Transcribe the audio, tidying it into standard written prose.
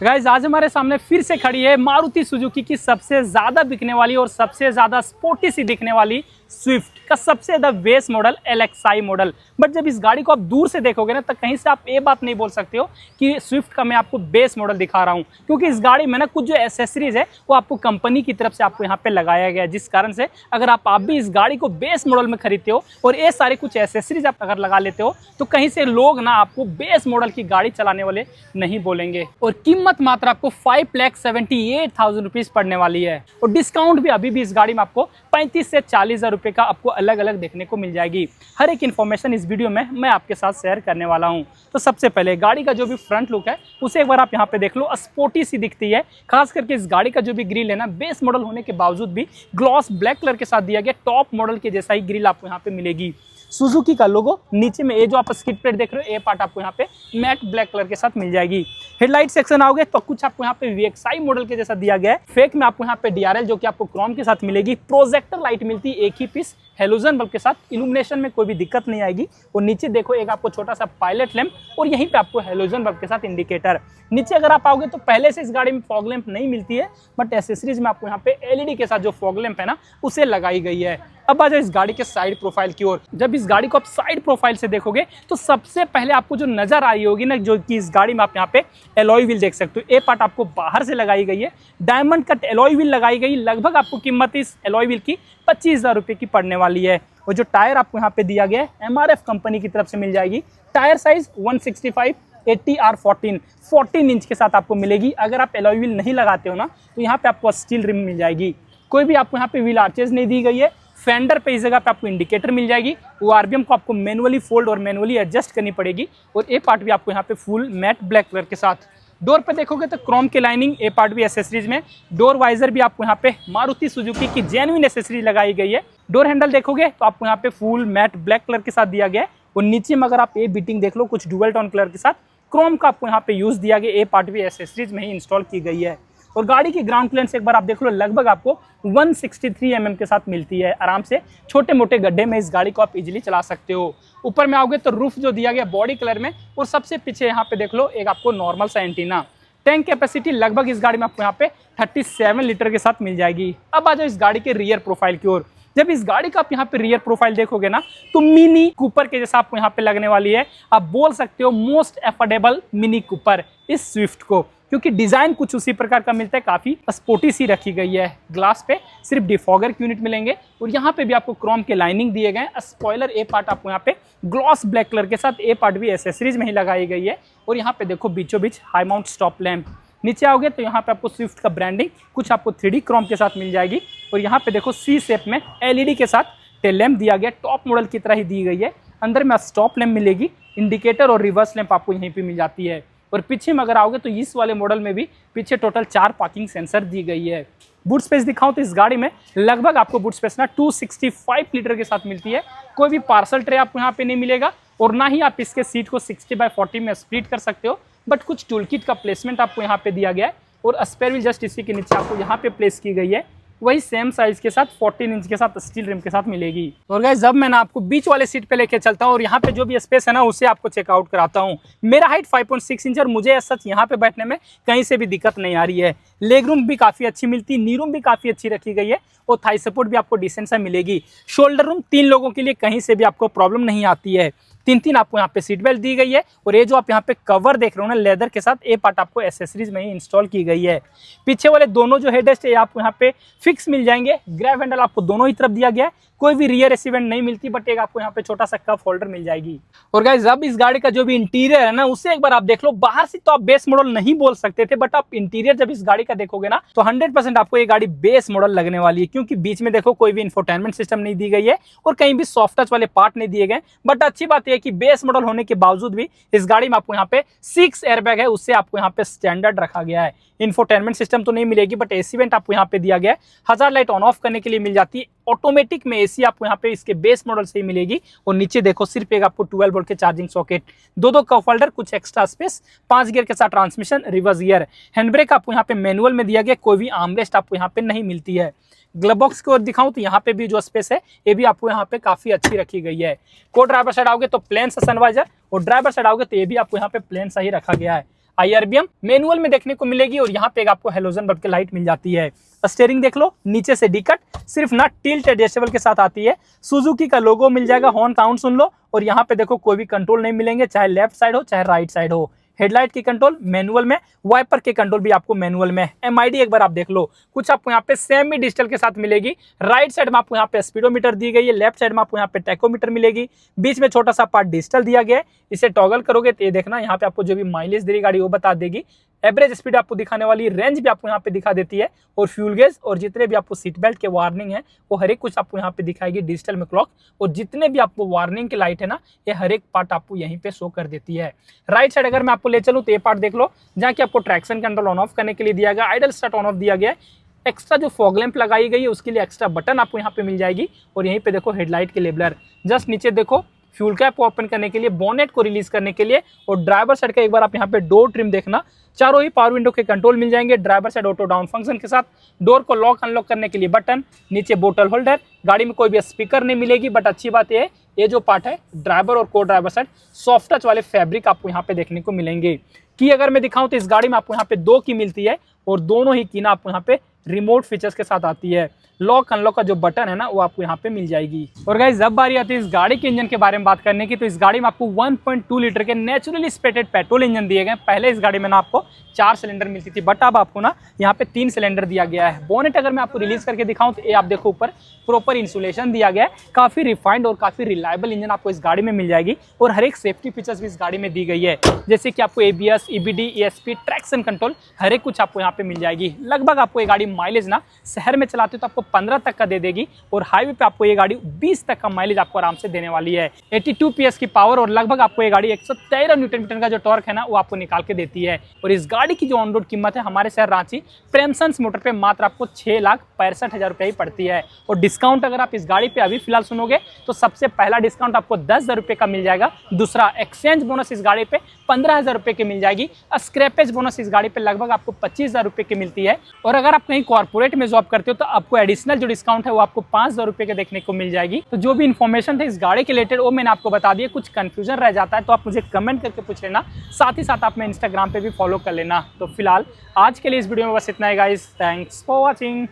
Guys आज हमारे सामने फिर से खड़ी है मारुति सुजुकी की सबसे ज्यादा बिकने वाली और सबसे ज्यादा स्पोर्टी सी दिखने वाली स्विफ्ट का सबसे ज्यादा base model LXi model. But जब इस गाड़ी को आप दूर से देखोगे ना तो कहीं से आप ये बात नहीं बोल सकते हो कि स्विफ्ट का मैं आपको बेस मॉडल दिखा रहा हूँ, क्योंकि इस गाड़ी में ना कुछ जो एसेसरीज है वो आपको कंपनी की तरफ से आपको यहाँ पे लगाया गया है, जिस कारण से अगर आप भी इस गाड़ी को बेस मॉडल में खरीदते हो और ये सारे कुछ एसेसरीज आप अगर लगा लेते हो तो कहीं से लोग ना आपको बेस मॉडल की गाड़ी चलाने वाले नहीं बोलेंगे। और कीमत मात्र आपको 5,78,000 रुपीज पड़ने वाली है और डिस्काउंट भी अभी भी इस गाड़ी में आपको 35 से 40,000 रुपए का आपको अलग अलग देखने को मिल जाएगी। हर एक इन्फॉर्मेशन इस वीडियो में मैं आपके साथ शेयर करने वाला हूं। तो सबसे पहले गाड़ी का जो भी फ्रंट लुक है उसे एक बार आप यहां पे देख लो, स्पोर्टी सी दिखती है। खास करके इस गाड़ी का जो भी ग्रिल है ना, बेस मॉडल होने के बावजूद भी ग्लॉस ब्लैक कलर के साथ दिया गया, टॉप मॉडल के जैसा ही ग्रिल आपको यहाँ पे मिलेगी। सुजुकी का लोगो नीचे में, ये जो आप स्किड प्लेट देख रहे हो, ये पार्ट आपको यहाँ पे मैट ब्लैक कलर के साथ मिल जाएगी। हेडलाइट सेक्शन आओगे तो कुछ आपको यहाँ पे VXi मॉडल के जैसा दिया गया है। फेक में आपको यहाँ पे DRL जो कि आपको क्रोम के साथ मिलेगी। प्रोजेक्टर लाइट मिलती है एक ही पीस हेलोजन बल्ब के साथ, इल्यूमिनेशन में कोई भी दिक्कत नहीं आएगी। और नीचे देखो एक आपको छोटा सा पायलट लैंप और यहीं पे आपको हेलोजन बल्ब के साथ इंडिकेटर। नीचे अगर आप आओगे तो पहले से इस गाड़ी में फॉग लैंप नहीं मिलती है, बट एसेसरीज में आपको यहाँ पे LED के साथ जो फॉग लैंप है ना उसे लगाई गई है। अब आ जाओ इस गाड़ी के साइड प्रोफाइल की ओर। जब इस गाड़ी को आप साइड प्रोफाइल से देखोगे तो सबसे पहले आपको जो नजर आई होगी ना, जो कि इस गाड़ी में आप यहाँ पे एलॉय व्हील देख सकते हो। ये पार्ट आपको बाहर से लगाई गई है, डायमंड कट एलॉय व्हील लगाई गई। लगभग आपको कीमत इस एलॉय व्हील की 25,000 रुपए की पड़ने वाली है। और जो टायर आपको यहाँ पे दिया गया है MRF कंपनी की तरफ से मिल जाएगी। टायर साइज 165 80R14 14 इंच के साथ आपको मिलेगी। अगर आप एलॉय व्हील नहीं लगाते हो ना तो यहाँ पे आपको स्टील रिम मिल जाएगी। कोई भी आपको यहाँ पे व्हील आर्चेज नहीं दी गई है। फेंडर पे इस जगह पे आपको इंडिकेटर मिल जाएगी। वो RBM को आपको मैनुअली फोल्ड और मैनुअली एडजस्ट करनी पड़ेगी। और ये पार्ट भी आपको यहाँ पे फुल मैट ब्लैक कलर के साथ। डोर पे देखोगे तो क्रोम के लाइनिंग, ए पार्ट भी एसेसरीज में। डोर वाइजर भी आपको यहाँ पे मारुति सुजुकी की जेन्युइन एसेसरी लगाई गई है। डोर हैंडल देखोगे तो आपको यहाँ पे फुल मैट ब्लैक कलर के साथ दिया गया है। और नीचे में अगर आप ये बीटिंग देख लो, कुछ डुअल टोन कलर के साथ क्रोम का आपको यहाँ पे यूज दिया गया। ए पार्ट भी एसेसरीज में ही इंस्टॉल की गई है। और गाड़ी की ग्राउंड क्लियरेंस एक बार आप देख लो, लगभग आपको 163 mm के साथ मिलती है। आराम से छोटे मोटे गड्ढे में इस गाड़ी को आप इजीली चला सकते हो। ऊपर में आओगे तो रूफ जो दिया गया बॉडी कलर में, और सबसे पीछे यहाँ पे देख लो एक आपको नॉर्मल सा एंटीना। टैंक कैपेसिटी लगभग इस गाड़ी में आपको यहाँ पे 37 लीटर के साथ मिल जाएगी। अब आ जाओ इस गाड़ी के रियर प्रोफाइल की ओर। जब इस गाड़ी का आप यहाँ पे रियर प्रोफाइल देखोगे ना तो मिनी कूपर के जैसा आपको यहाँ पे लगने वाली है। आप बोल सकते हो मोस्ट अफोर्डेबल मिनी कूपर इस स्विफ्ट को, क्योंकि डिजाइन कुछ उसी प्रकार का मिलता है। काफी स्पोर्टी सी रखी गई है। ग्लास पे सिर्फ डिफॉगर के यूनिट मिलेंगे और यहाँ पे भी आपको क्रोम के लाइनिंग दिए गए। स्पॉइलर ए पार्ट आपको यहाँ पे ग्लॉस ब्लैक कलर के साथ, ए पार्ट भी एसेसरीज में ही लगाई गई है। और यहाँ पे देखो बीचों बीच हाई माउंट स्टॉप लैंप। नीचे आओगे तो यहाँ पे आपको स्विफ्ट का ब्रांडिंग कुछ आपको 3D क्रोम के साथ मिल जाएगी। और यहाँ पे देखो C शेप में LED के साथ टेल लैंप दिया गया, टॉप मॉडल की तरह ही दी गई है। अंदर में स्टॉप लैंप मिलेगी, इंडिकेटर और रिवर्स लैंप आपको यहीं पे मिल जाती है। और पीछे में अगर आओगे तो इस वाले मॉडल में भी पीछे टोटल 4 पार्किंग सेंसर दी गई है। बूट स्पेस दिखाऊं तो इस गाड़ी में लगभग आपको बूट स्पेस ना 265 लीटर के साथ मिलती है। कोई भी पार्सल ट्रे आपको यहाँ पे नहीं मिलेगा और ना ही आप इसके सीट को 60/40 में स्प्लिट कर सकते हो। बट कुछ टूल किट का प्लेसमेंट आपको यहाँ पे दिया गया है। और स्पेयर व्हील जस्ट इसी के नीचे आपको यहाँ पे प्लेस की गई है। वही सेम साइज के साथ 14 इंच के साथ स्टील रिम के साथ मिलेगी। और गाइस जब मैं ना आपको बीच वाले सीट पे लेके चलता हूँ और यहाँ पे जो भी स्पेस है ना उसे आपको चेकआउट कराता हूँ। मेरा हाइट 5.6 इंच और मुझे सच यहाँ पे बैठने में कहीं से भी दिक्कत नहीं आ रही है। लेग रूम भी काफी अच्छी मिलती है, नी रूम भी काफी अच्छी रखी गई है और थाई सपोर्ट भी आपको डिसेंट सा मिलेगी। शोल्डर रूम 3 लोगों के लिए कहीं से भी आपको प्रॉब्लम नहीं आती है। 3 आपको यहाँ पे सीट बेल्ट दी गई है। और ये जो आप यहाँ पे कवर देख रहे हो ना लेदर के साथ, ये पार्ट आपको एसेसरीज में ही इंस्टॉल की गई है। पीछे वाले दोनों जो हेडरेस्ट है आपको यहाँ पे फिक्स मिल जाएंगे। ग्रैब हैंडल आपको दोनों ही तरफ दिया गया है। कोई भी रियर एसी वेंट नहीं मिलती, बट एक आपको यहाँ पे छोटा सा कप होल्डर मिल जाएगी। और गाइस अब इस गाड़ी का जो भी इंटीरियर है ना उसे एक बार आप देख लो। बाहर से तो आप बेस मॉडल नहीं बोल सकते थे, बट आप इंटीरियर जब इस गाड़ी का देखोगे ना तो 100% आपको ये गाड़ी बेस मॉडल लगने वाली है। क्योंकि बीच में देखो कोई भी इंफोटेनमेंट सिस्टम नहीं दी गई है और कहीं भी सॉफ्ट टच वाले पार्ट नहीं दिए गए। बट अच्छी बात यह है कि बेस मॉडल होने के बावजूद भी इस गाड़ी में आपको यहाँ पे 6 एयरबैग है, उससे आपको यहाँ पे स्टैंडर्ड रखा गया है। इंफोटेनमेंट सिस्टम तो नहीं मिलेगी, बट एसी वेंट आपको यहाँ पे दिया गया है। हजार्ड लाइट ऑन ऑफ करने के लिए मिल जाती है। ऑटोमेटिक में एसी आपको यहाँ पे इसके बेस मॉडल से ही मिलेगी। और नीचे देखो सिर्फ एक आपको 12 वोल्ट के चार्जिंग सॉकेट, 2 कप होल्डर, कुछ एक्स्ट्रा स्पेस, 5 गियर के साथ transmission, reverse gear. Hand brake आपको यहाँ पे मैनुअल में दिया गया। कोई भी आर्मरेस्ट आपको यहाँ पे नहीं मिलती है। ग्लव बॉक्स की ओर दिखाऊं तो यहाँ पे भी जो स्पेस है ये भी आपको यहाँ पे काफी अच्छी रखी गई है। को ड्राइवर साइड आओगे तो प्लेन सा सनवाइजर, और ड्राइवर साइड आओगे तो ये भी आपको यहाँ पे प्लेन सा ही रखा गया है। IRBM मैनुअल में देखने को मिलेगी और यहाँ पे एक आपको हेलोजन बल्ब की लाइट मिल जाती है। स्टीयरिंग देख लो, नीचे से डी कट, सिर्फ ना टिल्ट एडजस्टेबल के साथ आती है। सुजुकी का लोगो मिल जाएगा, हॉर्न साउंड सुन लो। और यहाँ पे देखो कोई भी कंट्रोल नहीं मिलेंगे, चाहे लेफ्ट साइड हो चाहे राइट साइड हो। हेडलाइट की कंट्रोल मैनुअल में, वाइपर के कंट्रोल भी आपको मैनुअल में। MID एक बार आप देख लो, कुछ आपको यहाँ पे सेमी डिजिटल के साथ मिलेगी। राइट साइड में आपको यहाँ पे स्पीडोमीटर दी गई है, लेफ्ट साइड में आपको यहाँ पे टैकोमीटर मिलेगी, बीच में छोटा सा पार्ट डिजिटल दिया गया है। इसे टॉगल करोगे तो ये देखना यहाँ पे आपको जो भी माइलेज दे रही गाड़ी वो बता देगी। एवरेज स्पीड आपको दिखाने वाली, रेंज भी आपको यहाँ पे दिखा देती है। और फ्यूल गेज और जितने भी आपको सीट बेल्ट के वार्निंग है वो हर एक कुछ आपको यहाँ पे दिखाएगी डिजिटल में क्लॉक। और जितने भी आपको वार्निंग की लाइट है ना, ये हर एक पार्ट आपको यहीं पे शो कर देती है। राइट साइड अगर मैं आपको ले चलूँ तो ये पार्ट देख लो, जहाँ की आपको ट्रैक्शन कंट्रोल ऑन ऑफ करने के लिए दिया गया, आइडल स्टार्ट ऑन ऑफ दिया गया है। एक्स्ट्रा जो फॉग लैंप लगाई गई है उसके लिए एक्स्ट्रा बटन आपको यहाँ पे मिल जाएगी। और यहीं पे देखो हेडलाइट के लेबलर, जस्ट नीचे देखो फ्यूल कैप को ओपन करने के लिए, बोनेट को रिलीज करने के लिए। और ड्राइवर साइड का एक बार आप यहाँ पे डोर ट्रिम देखना, चारों ही पावर विंडो के कंट्रोल मिल जाएंगे। Driver side auto down function के साथ, डोर को लॉक अनलॉक करने के लिए बटन, नीचे बोतल होल्डर। गाड़ी में कोई भी स्पीकर नहीं मिलेगी, बट अच्छी बात यह है ये जो पार्ट है ड्राइवर और को ड्राइवर साइड सॉफ्ट टच वाले फैब्रिक आपको यहाँ पे देखने को मिलेंगे। की अगर मैं दिखाऊं तो इस गाड़ी में आपको यहाँ पे 2 की मिलती है और दोनों ही की ना आपको यहाँ पे रिमोट फीचर्स के साथ आती है। लॉक अनलॉक का जो बटन है ना वो आपको यहाँ पे मिल जाएगी। और गाइस जब बारी आती है इस गाड़ी के इंजन के बारे में बात करने की, तो इस गाड़ी में आपको 1.2 लीटर के नेचुरली स्पेटेड पेट्रोल इंजन दिए गए। पहले इस गाड़ी में ना आपको 4 सिलेंडर मिलती थी, बट अब आपको ना यहाँ पे 3 सिलेंडर दिया गया है। बोनेट अगर मैं आपको रिलीज करके दिखाऊं तो ये आप देखो ऊपर प्रॉपर इंसुलेशन दिया गया है। काफी रिफाइंड और काफी रिलायबल इंजन आपको इस गाड़ी में मिल जाएगी। और हर एक सेफ्टी फीचर्स भी इस गाड़ी में दी गई है, जैसे कि आपको ABS, EBD, ESP, traction control, हर एक कुछ आपको यहाँ पे मिल जाएगी। लगभग आपको ये गाड़ी माइलेज ना शहर में चलाते हो तो आपको 15 तक का दे देगी, और हाईवे पे आपको ये गाड़ी 20 तक का माइलेज आपको आराम से देने वाली है। 82 PS की पावर और लगभग आपको ये गाड़ी 113 न्यूटन मीटर का जो टॉर्क है ना वो आपको निकाल के देती है। और इस गाड़ी की जो ऑन रोड कीमत है हमारे शहर रांची प्रेमसंस मोटर पे मात्र आपको 6,65,000 रुपये ही पड़ती है। और डिस्काउंट अगर आप इस गाड़ी पे अभी फिलहाल सुनोगे तो सबसे पहला डिस्काउंट आपको 10,000 रुपये का मिल जाएगा। दूसरा एक्सचेंज बोनस इस गाड़ी पे 15,000 रुपये की मिल जाएगी। स्क्रैपेज बोनस इस गाड़ी पे लगभग आपको 25,000 रुपये की मिलती है। और अगर आप कहीं कॉर्पोरेट में जॉब करते हो तो आपको एडिशनल जो डिस्काउंट है वो आपको 5,000 रुपये के देखने को मिल जाएगी। तो जो भी इन्फॉर्मेशन थे इस गाड़ी के रिलेटेड वो मैंने आपको बता दिया। कुछ कंफ्यूजन रह जाता है तो आप मुझे कमेंट करके पूछ लेना, साथ ही साथ आप मैं इंस्टाग्राम पे भी फॉलो कर लेना। तो फिलहाल आज के लिए इस वीडियो में बस इतना ही गाइस, थैंक्स फॉर वॉचिंग।